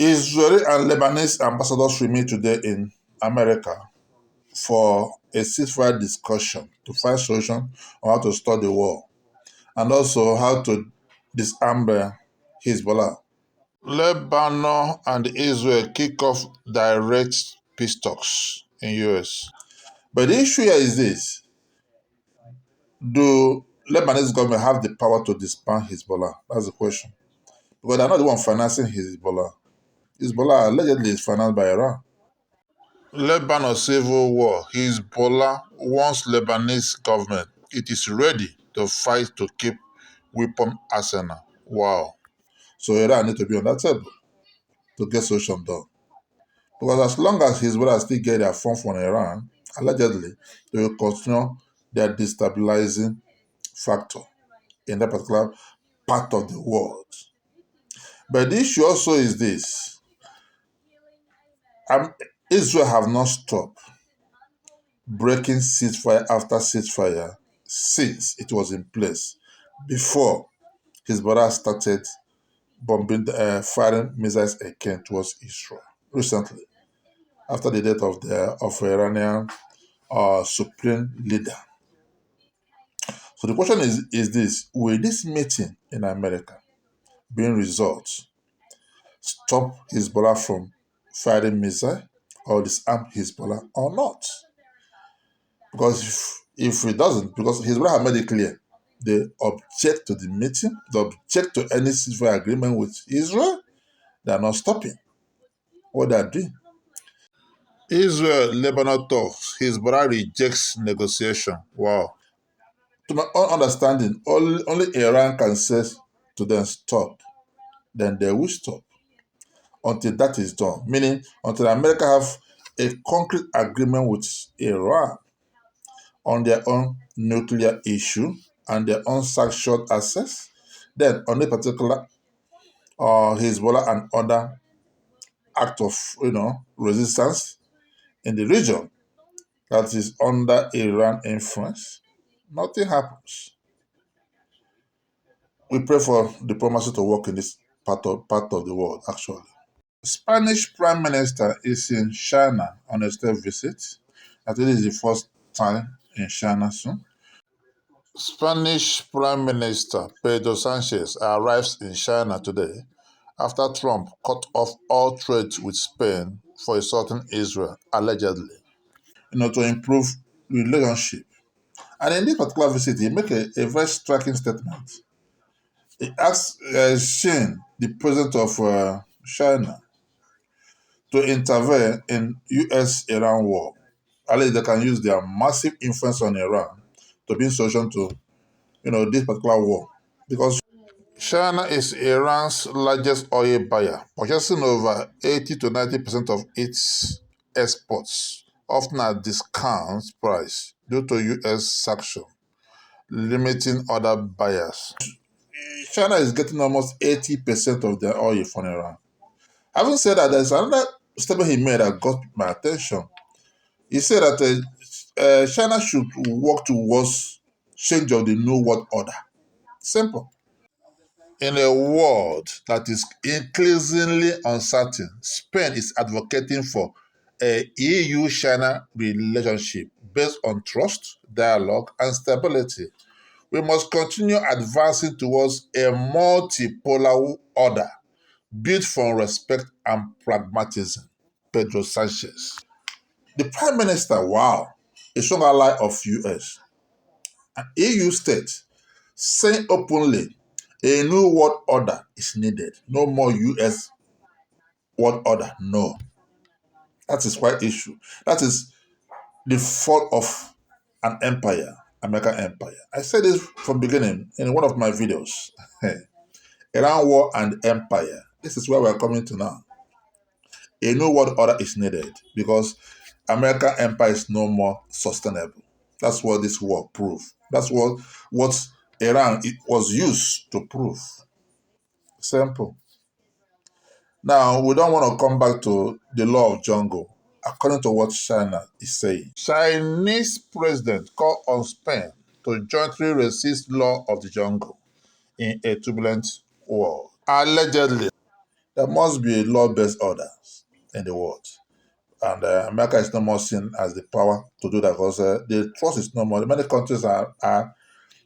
Israeli and Lebanese ambassadors remain today in America for a ceasefire discussion to find solution on how to stop the war and also how to disarm Hezbollah. Lebanon and Israel kick off direct peace talks in US. But the issue here is this: do Lebanese government have the power to disband Hezbollah? That's the question. Because they're not the one financing Hezbollah. Hezbollah allegedly is financed by Iran. Lebanon civil war. Hezbollah wants Lebanese government. It is ready to fight to keep weapon arsenal. Wow. So Iran need to be on that table to get solution done. Because as long as Hezbollah still get their funds from Iran, allegedly, they will continue their destabilizing factor in that particular part of the world. But the issue also is this. Israel have not stopped breaking ceasefire after ceasefire since it was in place, before Hezbollah started firing missiles again towards Israel recently, after the death of Iranian supreme leader. So the question is this: will this meeting in America being resolved stop Hezbollah from firing missiles or disarm Hezbollah or not? Because if it doesn't, because Hezbollah have made it clear, they object to the meeting, they object to any ceasefire agreement with Israel, they are not stopping what they are doing. Israel-Lebanon talks, Hezbollah rejects negotiation. Wow. To my own understanding, only Iran can say to them stop, then they will stop until that is done. Meaning, until America have a concrete agreement with Iran on their own nuclear issue and their own sanctioned access, then on a particular Hezbollah and other act of resistance in the region that is under Iran influence, nothing happens. We pray for diplomacy to work in this part of the world, actually. Spanish Prime Minister is in China on a state visit. I think this is the first time in China soon. Spanish Prime Minister Pedro Sanchez arrives in China today after Trump cut off all trade with Spain for insulting Israel, allegedly, to improve relationship. And in this particular visit, he made a very striking statement. He asked Xi, the president of China, to intervene in US-Iran war. At least they can use their massive influence on Iran to bring solution to this particular war. Because China is Iran's largest oil buyer, purchasing over 80 to 90% of its exports, often at discount price due to US sanctions, limiting other buyers. China is getting almost 80% of their oil from Iran. Having said that, there's another statement he made that got my attention. He said that China should work towards change of the New World Order. Simple. In a world that is increasingly uncertain, Spain is advocating for a EU-China relationship based on trust, dialogue, and stability. We must continue advancing towards a multipolar order built from respect and pragmatism. Pedro Sanchez. The Prime Minister, wow, a strong ally of US, an EU state, saying openly a new world order is needed. No more US world order. No. That is quite issue. That is the fall of an empire, American empire. I said this from the beginning in one of my videos. Iran war and empire. This is where we're coming to now. A new world order is needed because American empire is no more sustainable. That's what this war proved. That's what Iran was used to prove. Simple. Now, we don't want to come back to the law of jungle, according to what China is saying. Chinese president called on Spain to jointly resist law of the jungle in a turbulent world. Allegedly, There must be a law-based order in the world. And America is no more seen as the power to do that because the trust is no more. Many countries are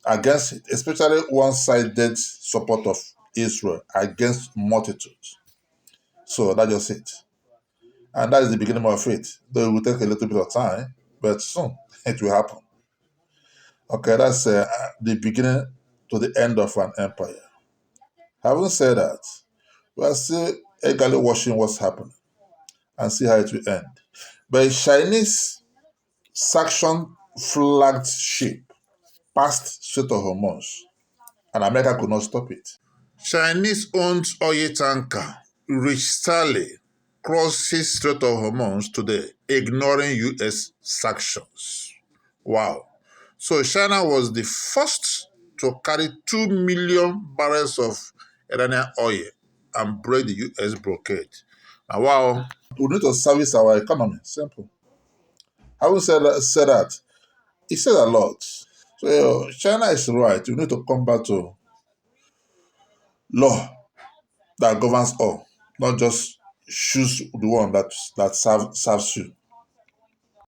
against it, especially one-sided support of Israel against multitudes. So that's just it. And that is the beginning of it. Though it will take a little bit of time, but soon it will happen. Okay, that's the beginning to the end of an empire. Having said that, we are still eagerly watching what's happening and see how it will end. But a Chinese sanction flagged ship passed Strait of Hormuz, and America could not stop it. Chinese-owned oil tanker reached Sally crosses Strait of Hormuz today, ignoring U.S. sanctions. Wow. So China was the first to carry 2 million barrels of Iranian oil and break the U.S. blockade. Now, wow. We need to service our economy. Simple. Having said that, he said a lot. So China is right. We need to come back to law that governs all, not just choose the one that serves you.